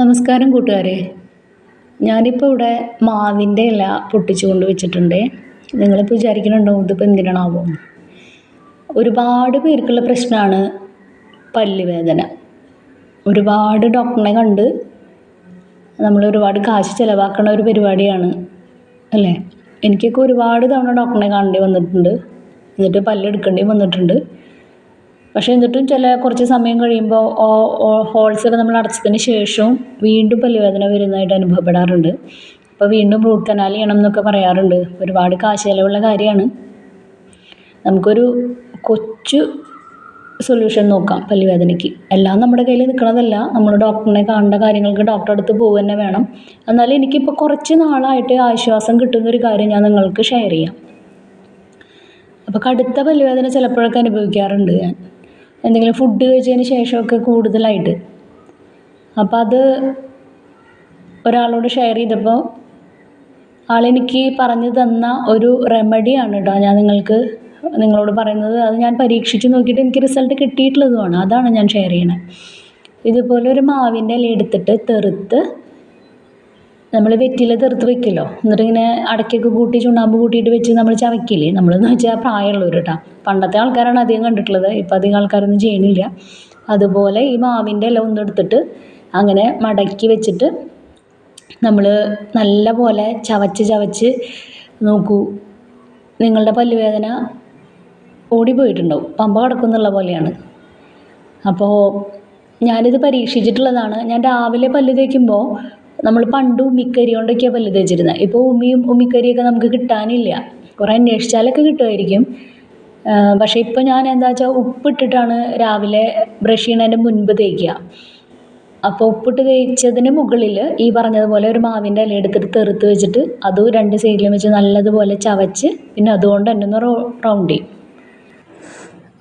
നമസ്കാരം കൂട്ടുകാരെ. ഞാനിപ്പോൾ ഇവിടെ മാവിൻ്റെ ഇല പൊട്ടിച്ചു കൊണ്ട് വെച്ചിട്ടുണ്ട്. നിങ്ങളിപ്പോൾ വിചാരിക്കുന്നുണ്ടാവും ഇതിപ്പോൾ എന്തിനാണാവോ. ഒരുപാട് പേർക്കുള്ള പ്രശ്നമാണ് പല്ലുവേദന. ഒരുപാട് ഡോക്ടറിനെ കണ്ട് നമ്മൾ ഒരുപാട് കാശ് ചിലവാക്കണ ഒരു പരിപാടിയാണ് അല്ലേ. എനിക്കൊക്കെ ഒരുപാട് തവണ ഡോക്ടറിനെ കാണേണ്ടി വന്നിട്ടുണ്ട്, എന്നിട്ട് പല്ലെടുക്കേണ്ടി വന്നിട്ടുണ്ട്. പക്ഷേ എന്നിട്ടും കുറച്ച് സമയം കഴിയുമ്പോൾ ഹോൾസൊക്കെ നമ്മൾ അടച്ചതിന് ശേഷവും വീണ്ടും പല്ലുവേദന വരുന്നതായിട്ട് അനുഭവപ്പെടാറുണ്ട്. അപ്പോൾ വീണ്ടും റൂട്ട് കനാൽ ചെയ്യണം എന്നൊക്കെ പറയാറുണ്ട്. ഒരുപാട് കാശ് ചിലവുള്ള കാര്യമാണ്. നമുക്കൊരു കൊച്ചു സൊല്യൂഷൻ നോക്കാം പല്ലുവേദനയ്ക്ക്. എല്ലാം നമ്മുടെ കയ്യിൽ നിൽക്കണതല്ല. നമ്മൾ ഡോക്ടറിനെ കാണേണ്ട കാര്യങ്ങൾക്ക് ഡോക്ടറെ അടുത്ത് പോകുക തന്നെ വേണം. എന്നാലും എനിക്കിപ്പോൾ കുറച്ച് നാളായിട്ട് ആശ്വാസം കിട്ടുന്നൊരു കാര്യം ഞാൻ നിങ്ങൾക്ക് ഷെയർ ചെയ്യാം. അപ്പോൾ കടുത്ത പല്ലുവേദന ചിലപ്പോഴൊക്കെ അനുഭവിക്കാറുണ്ട് ഞാൻ, എന്തെങ്കിലും ഫുഡ് കഴിച്ചതിന് ശേഷമൊക്കെ കൂടുതലായിട്ട്. അപ്പോൾ അത് ഒരാളോട് ഷെയർ ചെയ്തപ്പോൾ ആളെനിക്ക് പറഞ്ഞു തന്ന ഒരു റെമഡിയാണ് കേട്ടോ ഞാൻ നിങ്ങളോട് പറയുന്നത്. അത് ഞാൻ പരീക്ഷിച്ച് നോക്കിയിട്ട് എനിക്ക് റിസൾട്ട് കിട്ടിയിട്ടുള്ളതുമാണ്. അതാണ് ഞാൻ ഷെയർ ചെയ്യണത്. ഇതുപോലെ ഒരു മാവിൻ്റെ ഇല എടുത്തിട്ട് തെറുത്ത്, നമ്മൾ വെറ്റില തെറുത്ത് വെക്കില്ലോ, എന്നിട്ട് ഇങ്ങനെ അടയ്ക്കൊക്കെ കൂട്ടി ചുണ്ണാമ്പ് കൂട്ടിയിട്ട് വെച്ച് നമ്മൾ ചവയ്ക്കില്ലേ. നമ്മളെന്ന് വെച്ചാൽ പ്രായമുള്ളവർ കേട്ടോ. പണ്ടത്തെ ആൾക്കാരാണ് അധികം കണ്ടിട്ടുള്ളത്, ഇപ്പോൾ അധികം ആൾക്കാരൊന്നും ചെയ്യണില്ല. അതുപോലെ ഈ മാവിൻ്റെ ഇല ഒന്നെടുത്തിട്ട് അങ്ങനെ മടക്കി വെച്ചിട്ട് നമ്മൾ നല്ല പോലെ ചവച്ച് നോക്കൂ, നിങ്ങളുടെ പല്ലുവേദന ഓടിപ്പോയിട്ടുണ്ടാവും. പമ്പ കിടക്കുന്നുള്ള പോലെയാണ്. അപ്പോൾ ഞാനിത് പരീക്ഷിച്ചിട്ടുള്ളതാണ്. ഞാൻ രാവിലെ പല്ല് തേക്കുമ്പോൾ നമ്മൾ പണ്ട് ഉമ്മിക്കരി കൊണ്ടൊക്കെയാണ് പല്ല് തേച്ചിരുന്നത്. ഇപ്പോൾ ഉമ്മിക്കരിയൊക്കെ നമുക്ക് കിട്ടാനില്ല. കുറേ അന്വേഷിച്ചാലൊക്കെ കിട്ടുമായിരിക്കും. പക്ഷേ ഇപ്പോൾ ഞാൻ എന്താ വെച്ചാൽ ഉപ്പിട്ടിട്ടാണ് രാവിലെ ബ്രഷ് ചെയ്യുന്നതിൻ്റെ മുൻപ് തേക്കുക. അപ്പോൾ ഉപ്പിട്ട് തേച്ചതിന് മുകളിൽ ഈ പറഞ്ഞതുപോലെ ഒരു മാവിൻ്റെ ഇല എടുത്തിട്ട് തെറുത്ത് വെച്ചിട്ട് അതും രണ്ട് സൈഡിലും വെച്ച് നല്ലതുപോലെ ചവച്ച് പിന്നെ അതുകൊണ്ട് തന്നെ ഒന്ന് റൗണ്ട് ചെയ്യും.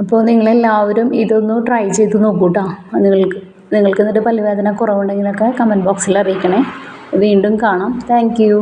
അപ്പോൾ നിങ്ങളെല്ലാവരും ഇതൊന്ന് ട്രൈ ചെയ്ത് നോക്കൂ കേട്ടോ. നിങ്ങൾക്ക് എന്നിട്ട് പല്ലുവേദന കുറവുണ്ടെങ്കിലൊക്കെ കമൻറ്റ് ബോക്സിൽ അറിയിക്കണേ. വീണ്ടും കാണാം. Thank you.